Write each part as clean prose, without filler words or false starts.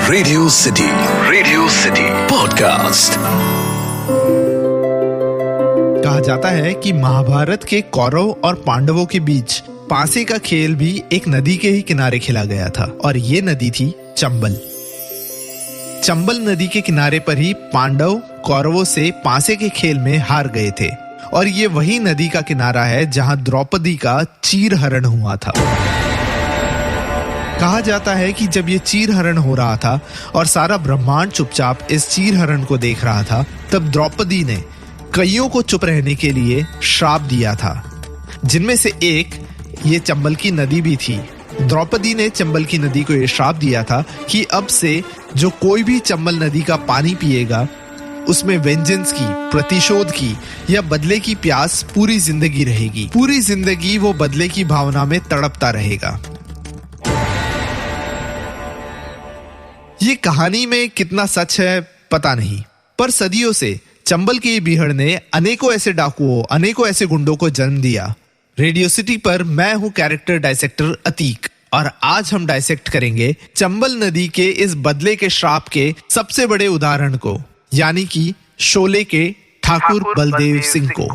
Radio city podcast. कहा जाता है कि महाभारत के कौरव और पांडवों के बीच पासे का खेल भी एक नदी के ही किनारे खेला गया था और ये नदी थी चंबल। चंबल नदी के किनारे पर ही पांडव कौरवों से पासे के खेल में हार गए थे और ये वही नदी का किनारा है जहां द्रौपदी का चीरहरण हुआ था। कहा जाता है कि जब ये चीरहरण हो रहा था और सारा ब्रह्मांड चुपचाप इस चीरहरण को देख रहा था, तब द्रौपदी ने कईयों को चुप रहने के लिए श्राप दिया था, जिनमें से एक ये चंबल की नदी भी थी। द्रौपदी ने चंबल की नदी को ये श्राप दिया था कि अब से जो कोई भी चंबल नदी का पानी पिएगा उसमें वेंजेंस की, प्रतिशोध की या बदले की प्यास पूरी जिंदगी रहेगी। पूरी जिंदगी वो बदले की भावना में तड़पता रहेगा। ये कहानी में कितना सच है पता नहीं, पर सदियों से चंबल की बीहड़ ने अनेकों ऐसे डाकुओं, अनेकों ऐसे गुंडों को जन्म दिया। रेडियो सिटी पर मैं हूं कैरेक्टर डायसेक्टर अतीक और आज हम डायसेक्ट करेंगे चंबल नदी के इस बदले के श्राप के सबसे बड़े उदाहरण को, यानी कि शोले के ठाकुर बलदेव सिंह को।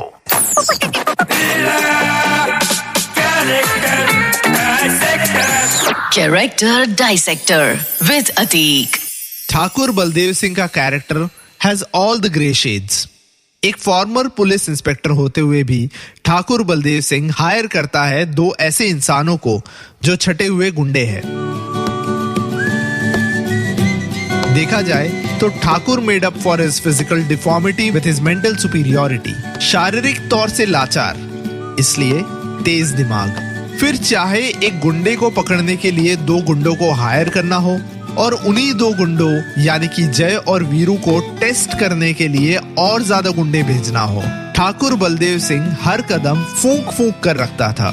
Character dissector with Atiq. Thakur Baldev Singh का character has all the grey shades. एक फॉर्मर पुलिस इंस्पेक्टर होते हुए भी ठाकुर बलदेव सिंह हायर करता है दो ऐसे इंसानों को जो छटे हुए गुंडे हैं। देखा जाए तो Thakur made up for his physical deformity with his mental superiority. शारीरिक तौर से लाचार, इसलिए तेज दिमाग। फिर चाहे एक गुंडे को पकड़ने के लिए दो गुंडों को हायर करना हो और उन्हीं दो गुंडों यानी कि जय और वीरू को टेस्ट करने के लिए और ज्यादा गुंडे भेजना हो, ठाकुर बलदेव सिंह हर कदम फूंक फूंक कर रखता था।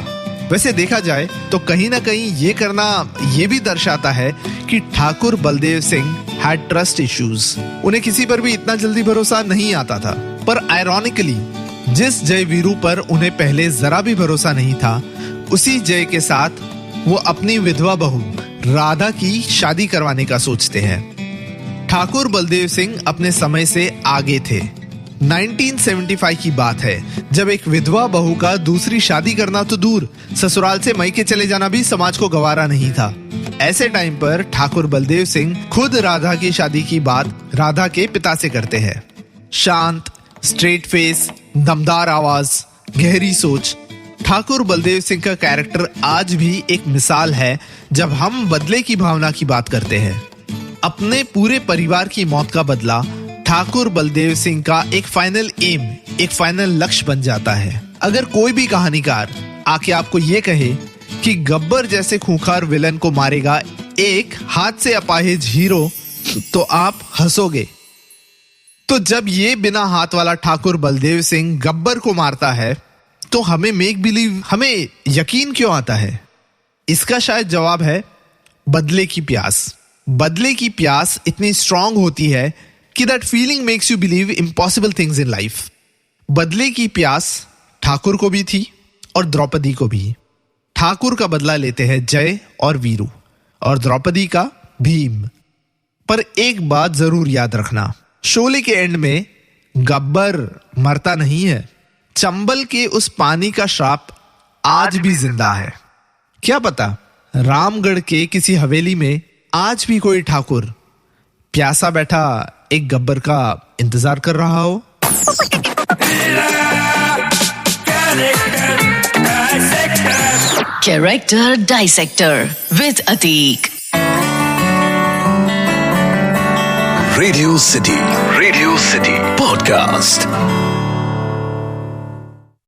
वैसे देखा जाए तो कहीं ना कहीं ये करना ये भी दर्शाता है कि Thakur Baldev Singh had trust issues. उन्हें किसी पर भी इतना जल्दी भरोसा नहीं आता था। पर आयरॉनिकली जिस जय वीरू पर उन्हें पहले जरा भी भरोसा नहीं था, उसी जय के साथ वो अपनी विधवा बहू राधा की शादी करवाने का सोचते हैं। ठाकुर बलदेव सिंह अपने समय से आगे थे। 1975 की बात है, जब एक विधवा बहू का दूसरी शादी करना तो दूर, ससुराल से मायके चले जाना भी समाज को गवारा नहीं था। ऐसे टाइम पर ठाकुर बलदेव सिंह खुद राधा की शादी की बात राधा के पिता से करते हैं। शांत, स्ट्रेट फेस, दमदार आवाज, गहरी सोच। ठाकुर बलदेव सिंह का कैरेक्टर आज भी एक मिसाल है जब हम बदले की भावना की बात करते हैं। अपने पूरे परिवार की मौत का बदला ठाकुर बलदेव सिंह का एक फाइनल एम, एक फाइनल लक्ष्य बन जाता है। अगर कोई भी कहानीकार आके आपको ये कहे कि गब्बर जैसे खूंखार विलन को मारेगा एक हाथ से अपाहिज हीरो, तो आप हंसोगे। तो जब ये बिना हाथ वाला ठाकुर बलदेव सिंह गब्बर को मारता है तो हमें मेक बिलीव, हमें यकीन क्यों आता है? इसका शायद जवाब है बदले की प्यास। बदले की प्यास इतनी स्ट्रांग होती है कि that feeling makes you believe impossible things in life. बदले की प्यास ठाकुर को भी थी और द्रौपदी को भी। ठाकुर का बदला लेते हैं जय और वीरू और द्रौपदी का भीम। पर एक बात जरूर याद रखना, शोले के एंड में गब्बर मरता नहीं है। चंबल के उस पानी का श्राप आज भी जिंदा है। क्या पता रामगढ़ के किसी हवेली में आज भी कोई ठाकुर प्यासा बैठा एक गब्बर का इंतजार कर रहा हो। Character dissector with Atiq. Radio city podcast.